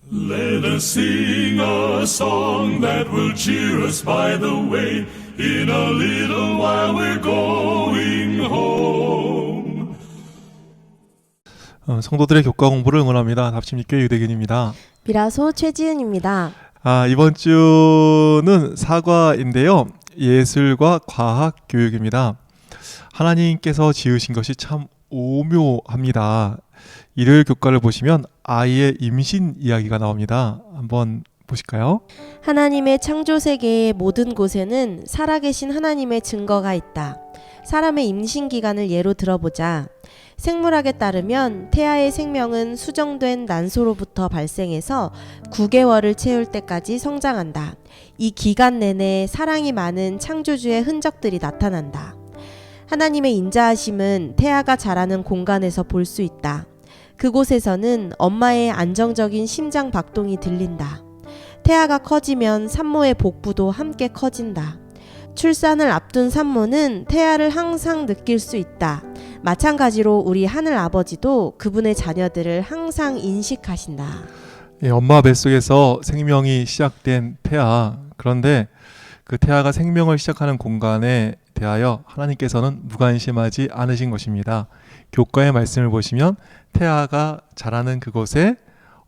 Let us sing a song that will cheer us by the way. In a little while we're going home. 성도들의 교과 공부를 응원합니다. 답심리교회 유대균입니다. 미라소 최지은입니다. 이번 주는 사과인데요. 예술과 과학 교육입니다. 하나님께서 지으신 것이 참 오묘합니다. 일요일 교과를 보시면 아이의 임신 이야기가 나옵니다. 한번 보실까요? 하나님의 창조 세계의 모든 곳에는 살아계신 하나님의 증거가 있다. 사람의 임신 기간을 예로 들어보자. 생물학에 따르면 태아의 생명은 수정된 난소로부터 발생해서 9개월을 채울 때까지 성장한다. 이 기간 내내 사랑이 많은 창조주의 흔적들이 나타난다. 하나님의 인자하심은 태아가 자라는 공간에서 볼 수 있다. 그곳에서는 엄마의 안정적인 심장 박동이 들린다. 태아가 커지면 산모의 복부도 함께 커진다. 출산을 앞둔 산모는 태아를 항상 느낄 수 있다. 마찬가지로 우리 하늘 아버지도 그분의 자녀들을 항상 인식하신다. 엄마 뱃속에서 생명이 시작된 태아. 그런데 그 태아가 생명을 시작하는 공간에 대하여 하나님께서는 무관심하지 않으신 것입니다. 교과의 말씀을 보시면 태아가 자라는 그곳에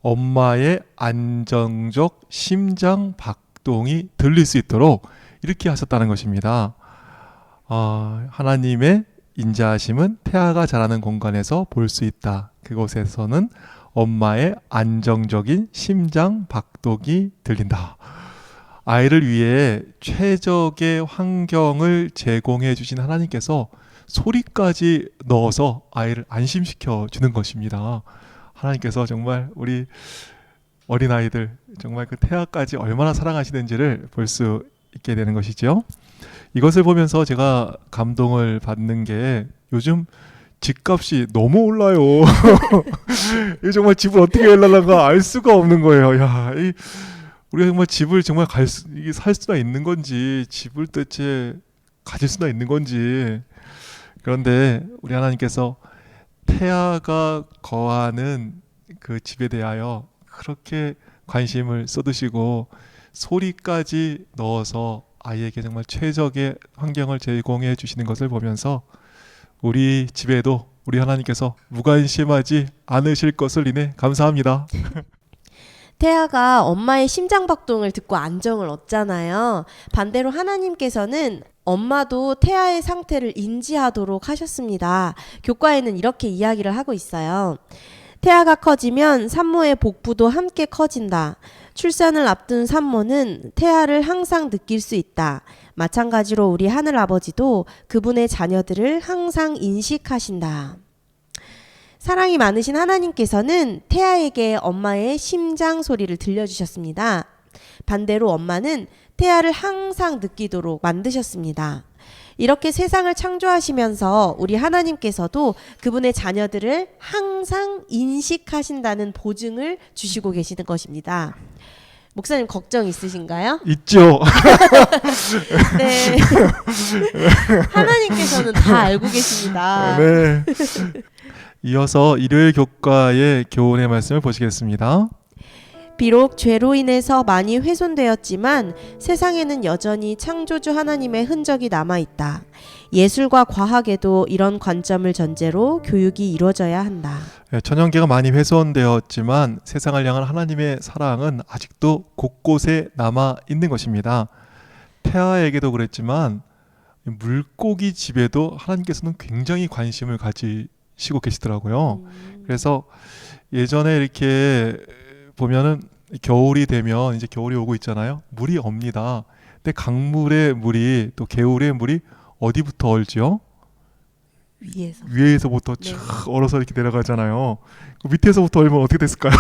엄마의 안정적 심장 박동이 들릴 수 있도록 이렇게 하셨다는 것입니다. 하나님의 인자하심은 태아가 자라는 공간에서 볼 수 있다. 그곳에서는 엄마의 안정적인 심장 박동이 들린다. 아이를 위해 최적의 환경을 제공해 주신 하나님께서 소리까지 넣어서 아이를 안심시켜 주는 것입니다. 하나님께서 정말 우리 어린아이들 정말 그 태아까지 얼마나 사랑하시는지를 볼 수 있게 되는 것이죠. 이것을 보면서 제가 감동을 받는 게 요즘 집값이 너무 올라요. 이 정말 집을 어떻게 할라가 알 수가 없는 거예요. 우리가 정말 집을 정말 살 수나 있는 건지, 집을 대체 가질 수나 있는 건지. 그런데 우리 하나님께서 태아가 거하는 그 집에 대하여 그렇게 관심을 쏟으시고 소리까지 넣어서 아이에게 정말 최적의 환경을 제공해 주시는 것을 보면서 우리 집에도 우리 하나님께서 무관심하지 않으실 것을 인해 감사합니다. 태아가 엄마의 심장 박동을 듣고 안정을 얻잖아요. 반대로 하나님께서는 엄마도 태아의 상태를 인지하도록 하셨습니다. 교과에는 이렇게 이야기를 하고 있어요. 태아가 커지면 산모의 복부도 함께 커진다. 출산을 앞둔 산모는 태아를 항상 느낄 수 있다. 마찬가지로 우리 하늘 아버지도 그분의 자녀들을 항상 인식하신다. 사랑이 많으신 하나님께서는 태아에게 엄마의 심장 소리를 들려주셨습니다. 반대로 엄마는 태아를 항상 느끼도록 만드셨습니다. 이렇게 세상을 창조하시면서 우리 하나님께서도 그분의 자녀들을 항상 인식하신다는 보증을 주시고 계시는 것입니다. 목사님 걱정 있으신가요? 있죠. 네. 하나님께서는 다 알고 계십니다. 네. 이어서 일요일 교과의 교훈의 말씀을 보시겠습니다. 비록 죄로 인해서 많이 훼손되었지만 세상에는 여전히 창조주 하나님의 흔적이 남아있다. 예술과 과학에도 이런 관점을 전제로 교육이 이루어져야 한다. 천연계가 많이 훼손되었지만 세상을 향한 하나님의 사랑은 아직도 곳곳에 남아 있는 것입니다. 태아에게도 그랬지만 물고기 집에도 하나님께서는 굉장히 관심을 가지시고 계시더라고요. 그래서 예전에 이렇게 보면은 겨울이 되면 이제 겨울이 오고 있잖아요. 물이 옵니다. 근데 강물의 물이 또 개울의 물이 어디부터 얼지요? 위에서부터 쭉 얼어서 이렇게 내려가잖아요. 그 밑에서부터 얼면 어떻게 됐을까요?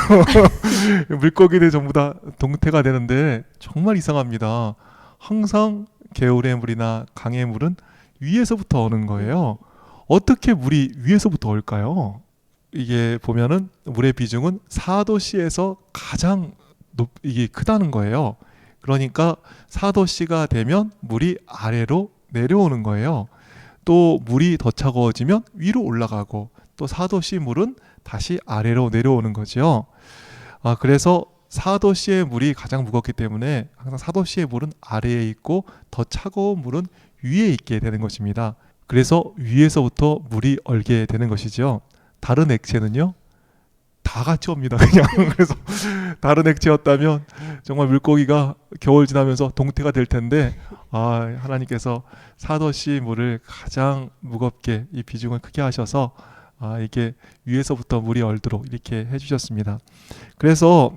물고기들 전부 다 동태가 되는데 정말 이상합니다. 항상 개울의 물이나 강의 물은 위에서부터 오는 거예요. 어떻게 물이 위에서부터 올까요? 이게 보면은 물의 비중은 4도씨에서 가장 이게 크다는 거예요. 그러니까 4도씨가 되면 물이 아래로 내려오는 거예요. 또 물이 더 차가워지면 위로 올라가고 또 4도씨 물은 다시 아래로 내려오는 거죠. 그래서 4도씨의 물이 가장 무겁기 때문에 항상 4도씨의 물은 아래에 있고 더 차가운 물은 위에 있게 되는 것입니다. 그래서 위에서부터 물이 얼게 되는 것이죠. 다른 액체는요, 다 같이 옵니다. 그냥. 그래서 다른 액체였다면 정말 물고기가 겨울 지나면서 동태가 될 텐데, 하나님께서 4도씨 물을 가장 무겁게 이 비중을 크게 하셔서 이게 위에서부터 물이 얼도록 이렇게 해주셨습니다. 그래서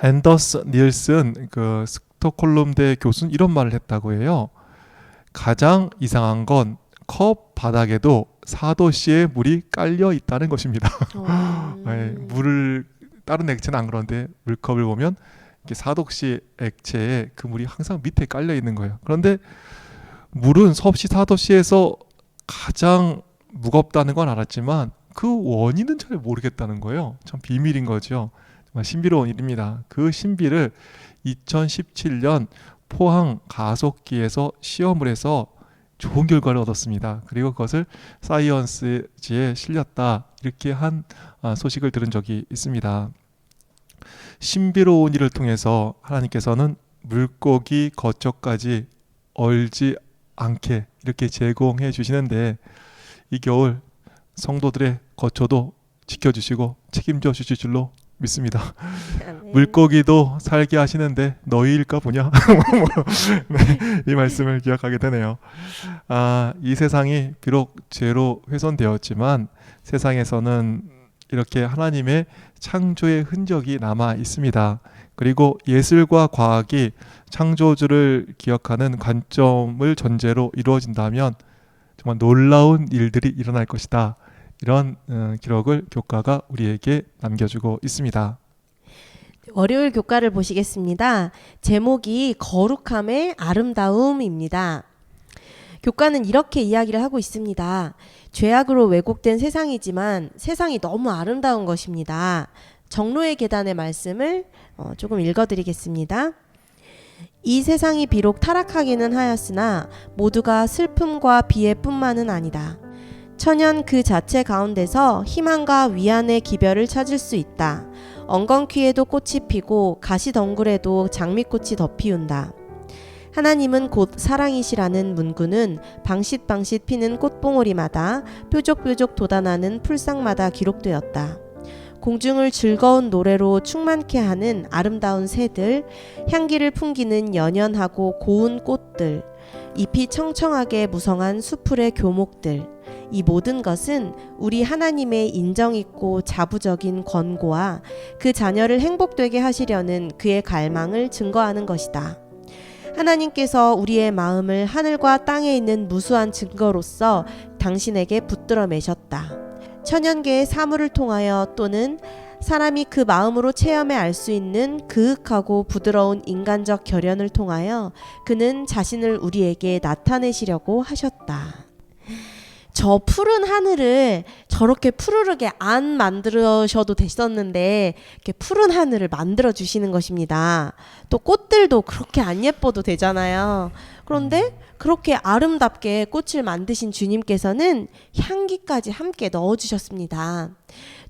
앤더스 닐슨 그 스톡홀름대 교수는 이런 말을 했다고 해요. 가장 이상한 건 컵 바닥에도 4도씨의 물이 깔려 있다는 것입니다. 물을 다른 액체는 안 그런데 물컵을 보면 이렇게 4도씨 액체에 그 물이 항상 밑에 깔려 있는 거예요. 그런데 물은 섭씨 4도씨에서 가장 무겁다는 건 알았지만 그 원인은 잘 모르겠다는 거예요. 참 비밀인 거죠. 정말 신비로운 일입니다. 그 신비를 2017년 포항 가속기에서 시험을 해서 좋은 결과를 얻었습니다. 그리고 그것을 사이언스지에 실렸다, 이렇게 한 소식을 들은 적이 있습니다. 신비로운 일을 통해서 하나님께서는 물고기 거처까지 얼지 않게 이렇게 제공해 주시는데, 이 겨울 성도들의 거처도 지켜주시고 책임져 주실 줄로 믿습니다. 물고기도 살게 하시는데 너희일까 보냐? 네, 이 말씀을 기억하게 되네요. 이 세상이 비록 죄로 훼손되었지만 세상에서는 이렇게 하나님의 창조의 흔적이 남아 있습니다. 그리고 예술과 과학이 창조주를 기억하는 관점을 전제로 이루어진다면 정말 놀라운 일들이 일어날 것이다. 이런 기록을 교과가 우리에게 남겨주고 있습니다. 월요일 교과를 보시겠습니다. 제목이 거룩함의 아름다움입니다. 교과는 이렇게 이야기를 하고 있습니다. 죄악으로 왜곡된 세상이지만 세상이 너무 아름다운 것입니다. 정로의 계단의 말씀을 조금 읽어드리겠습니다. 이 세상이 비록 타락하기는 하였으나 모두가 슬픔과 비애뿐만은 아니다. 천연 그 자체 가운데서 희망과 위안의 기별을 찾을 수 있다. 엉겅퀴에도 꽃이 피고 가시덩굴에도 장미꽃이 더 피운다. 하나님은 곧 사랑이시라는 문구는 방싯방싯 피는 꽃봉오리마다 뾰족뾰족 돋아나는 풀상마다 기록되었다. 공중을 즐거운 노래로 충만케 하는 아름다운 새들, 향기를 풍기는 연연하고 고운 꽃들, 잎이 청청하게 무성한 수풀의 교목들, 이 모든 것은 우리 하나님의 인정있고 자부적인 권고와 그 자녀를 행복되게 하시려는 그의 갈망을 증거하는 것이다. 하나님께서 우리의 마음을 하늘과 땅에 있는 무수한 증거로서 당신에게 붙들어 매셨다. 천연계의 사물을 통하여 또는 사람이 그 마음으로 체험해 알 수 있는 그윽하고 부드러운 인간적 결연을 통하여 그는 자신을 우리에게 나타내시려고 하셨다. 저 푸른 하늘을 저렇게 푸르르게 안 만들으셔도 됐었는데 이렇게 푸른 하늘을 만들어 주시는 것입니다. 또 꽃들도 그렇게 안 예뻐도 되잖아요. 그런데 그렇게 아름답게 꽃을 만드신 주님께서는 향기까지 함께 넣어주셨습니다.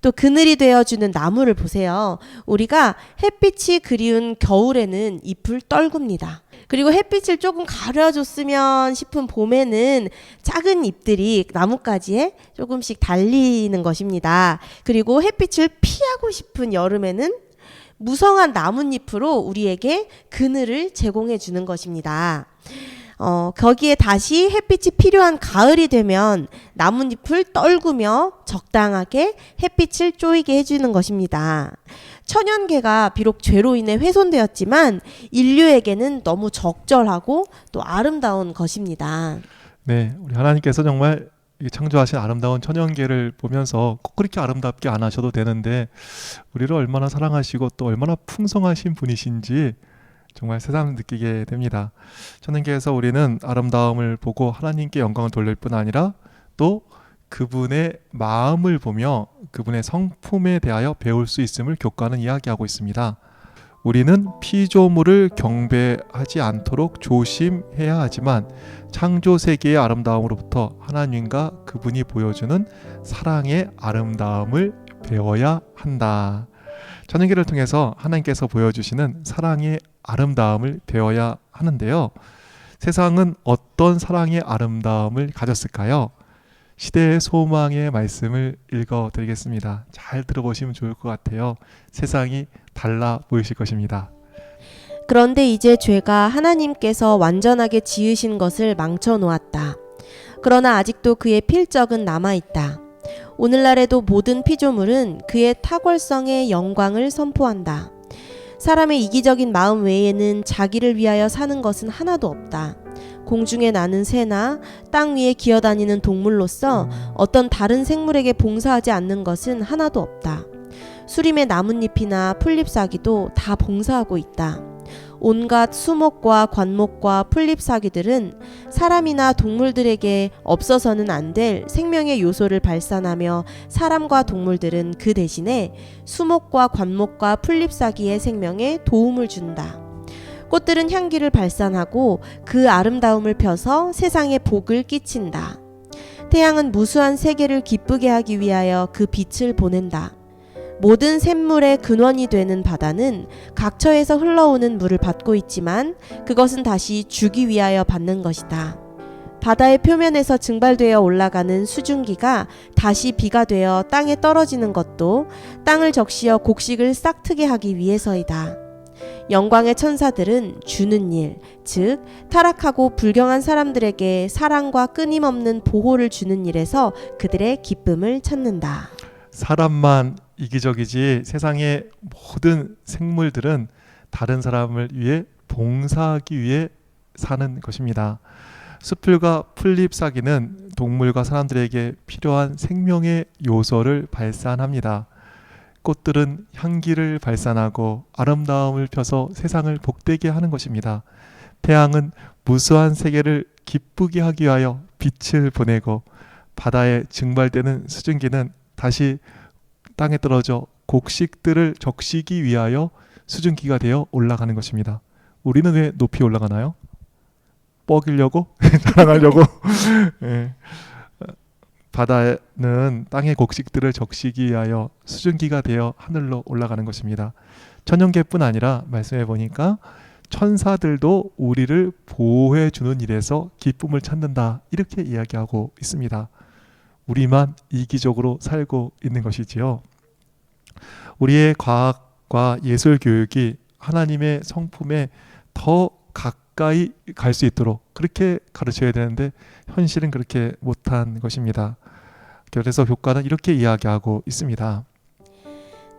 또 그늘이 되어주는 나무를 보세요. 우리가 햇빛이 그리운 겨울에는 잎을 떨굽니다. 그리고 햇빛을 조금 가려줬으면 싶은 봄에는 작은 잎들이 나뭇가지에 조금씩 달리는 것입니다. 그리고 햇빛을 피하고 싶은 여름에는 무성한 나뭇잎으로 우리에게 그늘을 제공해 주는 것입니다. 거기에 다시 햇빛이 필요한 가을이 되면 나뭇잎을 떨구며 적당하게 햇빛을 쪼이게 해주는 것입니다. 천연계가 비록 죄로 인해 훼손되었지만 인류에게는 너무 적절하고 또 아름다운 것입니다. 네, 우리 하나님께서 정말 창조하신 아름다운 천연계를 보면서 꼭 그렇게 아름답게 안 하셔도 되는데 우리를 얼마나 사랑하시고 또 얼마나 풍성하신 분이신지 정말 새삼 느끼게 됩니다. 천연계에서 우리는 아름다움을 보고 하나님께 영광을 돌릴 뿐 아니라 또 그분의 마음을 보며 그분의 성품에 대하여 배울 수 있음을 교과는 이야기하고 있습니다. 우리는 피조물을 경배하지 않도록 조심해야 하지만 창조 세계의 아름다움으로부터 하나님과 그분이 보여주는 사랑의 아름다움을 배워야 한다. 천연계를 통해서 하나님께서 보여주시는 사랑의 아름다움을 배워야 하는데요. 세상은 어떤 사랑의 아름다움을 가졌을까요? 시대의 소망의 말씀을 읽어드리겠습니다. 잘 들어보시면 좋을 것 같아요. 세상이 달라 보이실 것입니다. 그런데 이제 죄가 하나님께서 완전하게 지으신 것을 망쳐 놓았다. 그러나 아직도 그의 필적은 남아있다. 오늘날에도 모든 피조물은 그의 탁월성의 영광을 선포한다. 사람의 이기적인 마음 외에는 자기를 위하여 사는 것은 하나도 없다. 공중에 나는 새나 땅 위에 기어다니는 동물로서 어떤 다른 생물에게 봉사하지 않는 것은 하나도 없다. 수림의 나뭇잎이나 풀잎사기도 다 봉사하고 있다. 온갖 수목과 관목과 풀잎사기들은 사람이나 동물들에게 없어서는 안 될 생명의 요소를 발산하며 사람과 동물들은 그 대신에 수목과 관목과 풀잎사기의 생명에 도움을 준다. 꽃들은 향기를 발산하고 그 아름다움을 펴서 세상에 복을 끼친다. 태양은 무수한 세계를 기쁘게 하기 위하여 그 빛을 보낸다. 모든 샘물의 근원이 되는 바다는 각처에서 흘러오는 물을 받고 있지만 그것은 다시 주기 위하여 받는 것이다. 바다의 표면에서 증발되어 올라가는 수증기가 다시 비가 되어 땅에 떨어지는 것도 땅을 적시어 곡식을 싹트게 하기 위해서이다. 영광의 천사들은 주는 일, 즉 타락하고 불경한 사람들에게 사랑과 끊임없는 보호를 주는 일에서 그들의 기쁨을 찾는다. 사람만 이기적이지 세상의 모든 생물들은 다른 사람을 위해 봉사하기 위해 사는 것입니다. 수풀과 풀잎사기는 동물과 사람들에게 필요한 생명의 요소를 발산합니다. 꽃들은 향기를 발산하고 아름다움을 펴서 세상을 복되게 하는 것입니다. 태양은 무수한 세계를 기쁘게 하기 위하여 빛을 보내고 바다에 증발되는 수증기는 다시 땅에 떨어져 곡식들을 적시기 위하여 수증기가 되어 올라가는 것입니다. 우리는 왜 높이 올라가나요? 뻐기려고? 자랑하려고? 네. 바다는 땅의 곡식들을 적시기 위하여 수증기가 되어 하늘로 올라가는 것입니다. 천연계뿐 아니라 말씀해 보니까 천사들도 우리를 보호해 주는 일에서 기쁨을 찾는다, 이렇게 이야기하고 있습니다. 우리만 이기적으로 살고 있는 것이지요. 우리의 과학과 예술 교육이 하나님의 성품에 더 가까이 갈 수 있도록 그렇게 가르쳐야 되는데 현실은 그렇게 못한 것입니다. 그래서 교과는 이렇게 이야기하고 있습니다.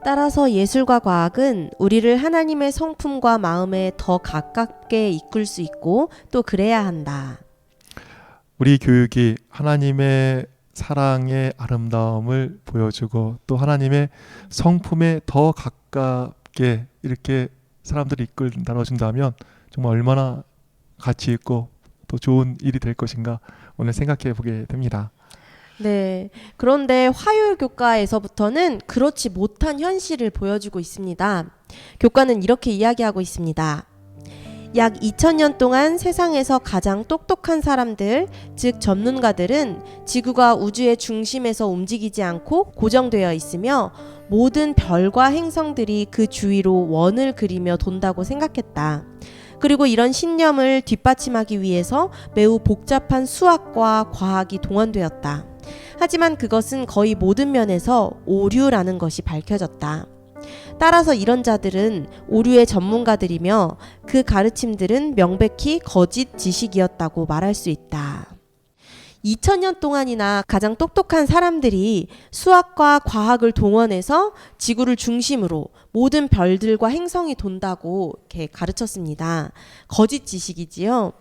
따라서 예술과 과학은 우리를 하나님의 성품과 마음에 더 가깝게 이끌 수 있고 또 그래야 한다. 우리 교육이 하나님의 사랑의 아름다움을 보여주고 또 하나님의 성품에 더 가깝게 이렇게 사람들을 이끌어준다면 정말 얼마나 가치 있고 또 좋은 일이 될 것인가 오늘 생각해 보게 됩니다. 네. 그런데 화요일 교과에서부터는 그렇지 못한 현실을 보여주고 있습니다. 교과는 이렇게 이야기하고 있습니다. 약 2000년 동안 세상에서 가장 똑똑한 사람들, 즉 전문가들은 지구가 우주의 중심에서 움직이지 않고 고정되어 있으며 모든 별과 행성들이 그 주위로 원을 그리며 돈다고 생각했다. 그리고 이런 신념을 뒷받침하기 위해서 매우 복잡한 수학과 과학이 동원되었다. 하지만 그것은 거의 모든 면에서 오류라는 것이 밝혀졌다. 따라서 이런 자들은 오류의 전문가들이며 그 가르침들은 명백히 거짓 지식이었다고 말할 수 있다. 2000년 동안이나 가장 똑똑한 사람들이 수학과 과학을 동원해서 지구를 중심으로 모든 별들과 행성이 돈다고 이렇게 가르쳤습니다. 거짓 지식이지요.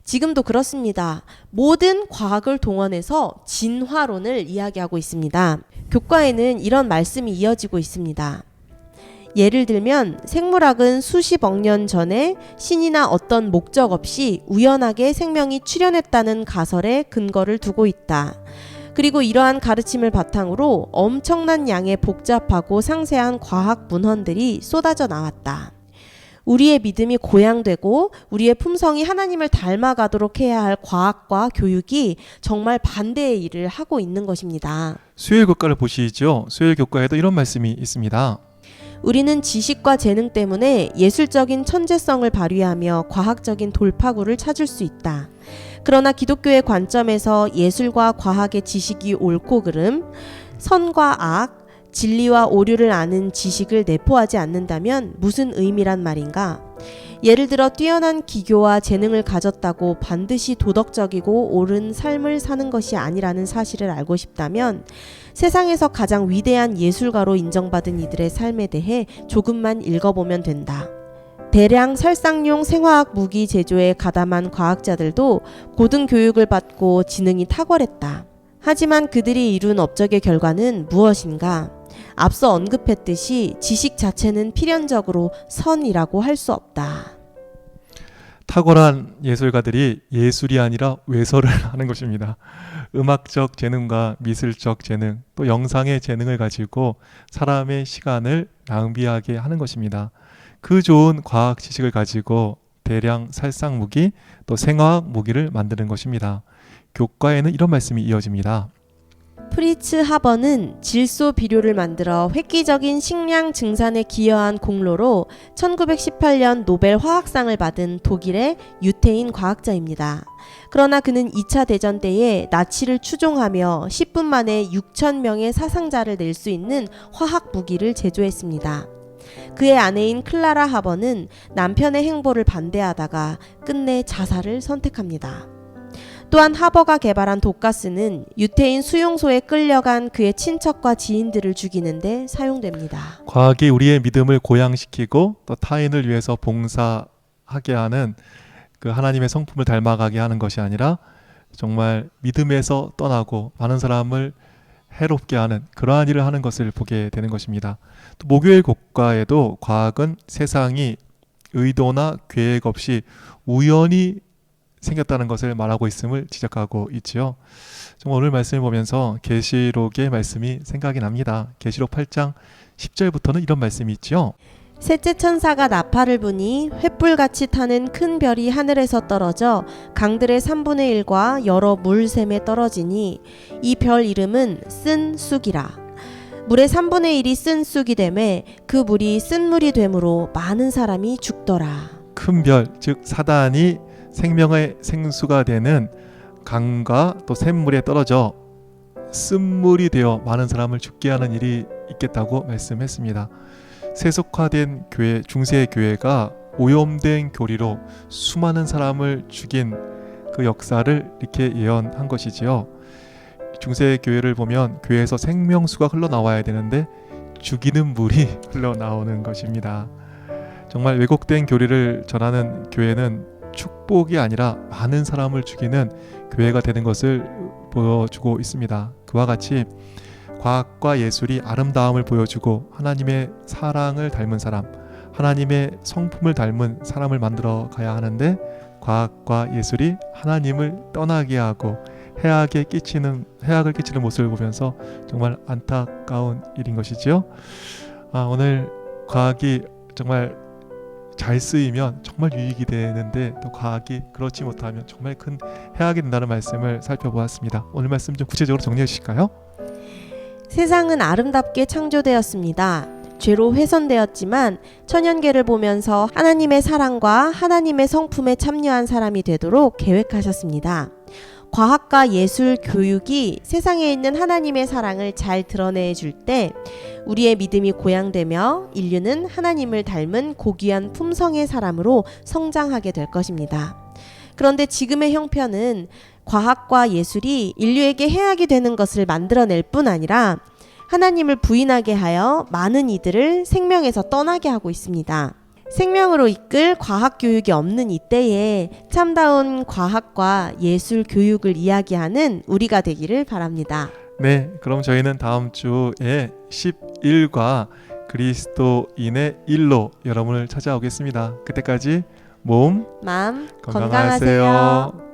지금도 그렇습니다. 모든 과학을 동원해서 진화론을 이야기하고 있습니다. 교과에는 이런 말씀이 이어지고 있습니다. 예를 들면 생물학은 수십억 년 전에 신이나 어떤 목적 없이 우연하게 생명이 출현했다는 가설에 근거를 두고 있다. 그리고 이러한 가르침을 바탕으로 엄청난 양의 복잡하고 상세한 과학 문헌들이 쏟아져 나왔다. 우리의 믿음이 고양되고 우리의 품성이 하나님을 닮아가도록 해야 할 과학과 교육이 정말 반대의 일을 하고 있는 것입니다. 수요일 교과를 보시죠. 수요일 교과에도 이런 말씀이 있습니다. 우리는 지식과 재능 때문에 예술적인 천재성을 발휘하며 과학적인 돌파구를 찾을 수 있다. 그러나 기독교의 관점에서 예술과 과학의 지식이 옳고 그름, 선과 악, 진리와 오류를 아는 지식을 내포하지 않는다면 무슨 의미란 말인가? 예를 들어 뛰어난 기교와 재능을 가졌다고 반드시 도덕적이고 옳은 삶을 사는 것이 아니라는 사실을 알고 싶다면 세상에서 가장 위대한 예술가로 인정받은 이들의 삶에 대해 조금만 읽어보면 된다. 대량 살상용 생화학 무기 제조에 가담한 과학자들도 고등교육을 받고 지능이 탁월했다. 하지만 그들이 이룬 업적의 결과는 무엇인가? 앞서 언급했듯이 지식 자체는 필연적으로 선이라고 할 수 없다. 탁월한 예술가들이 예술이 아니라 외설을 하는 것입니다. 음악적 재능과 미술적 재능, 또 영상의 재능을 가지고 사람의 시간을 낭비하게 하는 것입니다. 그 좋은 과학 지식을 가지고 대량 살상 무기, 또 생화학 무기를 만드는 것입니다. 교과에는 이런 말씀이 이어집니다. 프리츠 하버는 질소 비료를 만들어 획기적인 식량 증산에 기여한 공로로 1918년 노벨 화학상을 받은 독일의 유태인 과학자입니다. 그러나 그는 2차 대전 때에 나치를 추종하며 10분 만에 6,000명의 사상자를 낼 수 있는 화학 무기를 제조했습니다. 그의 아내인 클라라 하버는 남편의 행보를 반대하다가 끝내 자살을 선택합니다. 또한 하버가 개발한 독가스는 유태인 수용소에 끌려간 그의 친척과 지인들을 죽이는데 사용됩니다. 과학이 우리의 믿음을 고양시키고 또 타인을 위해서 봉사하게 하는 그 하나님의 성품을 닮아가게 하는 것이 아니라 정말 믿음에서 떠나고 많은 사람을 해롭게 하는 그러한 일을 하는 것을 보게 되는 것입니다. 또 목요일 국가에도 과학은 세상이 의도나 계획 없이 우연히 생겼다는 것을 말하고 있음을 지적하고 있지요. 정말 오늘 말씀을 보면서 계시록의 말씀이 생각이 납니다. 계시록 8장 10절부터는 이런 말씀이 있지요. 셋째 천사가 나팔을 부니 횃불같이 타는 큰 별이 하늘에서 떨어져 강들의 3분의 1과 여러 물샘에 떨어지니 이 별 이름은 쓴 쑥이라. 물의 3분의 1이 쓴 쑥이 되매 그 물이 쓴 물이 되므로 많은 사람이 죽더라. 큰 별, 즉 사단이 생명의 생수가 되는 강과 또 샘물에 떨어져 쓴물이 되어 많은 사람을 죽게 하는 일이 있겠다고 말씀했습니다. 세속화된 교회, 중세 교회가 오염된 교리로 수많은 사람을 죽인 그 역사를 이렇게 예언한 것이지요. 중세 교회를 보면 교회에서 생명수가 흘러나와야 되는데 죽이는 물이 흘러나오는 것입니다. 정말 왜곡된 교리를 전하는 교회는 축복이 아니라 많은 사람을 죽이는 교회가 되는 것을 보여주고 있습니다. 그와 같이 과학과 예술이 아름다움을 보여주고 하나님의 사랑을 닮은 사람, 하나님의 성품을 닮은 사람을 만들어 가야 하는데 과학과 예술이 하나님을 떠나게 하고 해악을 끼치는 모습을 보면서 정말 안타까운 일인 것이지요. 오늘 과학이 정말 잘 쓰이면 정말 유익이 되는데 또 과학이 그렇지 못하면 정말 큰 해악이 된다는 말씀을 살펴보았습니다. 오늘 말씀 좀 구체적으로 정리해 주실까요? 세상은 아름답게 창조되었습니다. 죄로 훼손되었지만 천연계를 보면서 하나님의 사랑과 하나님의 성품에 참여한 사람이 되도록 계획하셨습니다. 과학과 예술 교육이 세상에 있는 하나님의 사랑을 잘 드러내 줄 때 우리의 믿음이 고양되며 인류는 하나님을 닮은 고귀한 품성의 사람으로 성장하게 될 것입니다. 그런데 지금의 형편은 과학과 예술이 인류에게 해악이 되는 것을 만들어낼 뿐 아니라 하나님을 부인하게 하여 많은 이들을 생명에서 떠나게 하고 있습니다. 생명으로 이끌 과학 교육이 없는 이때에 참다운 과학과 예술 교육을 이야기하는 우리가 되기를 바랍니다. 네, 그럼 저희는 다음 주에 11과 그리스도인의 일로 여러분을 찾아오겠습니다. 그때까지 몸 마음 건강하세요.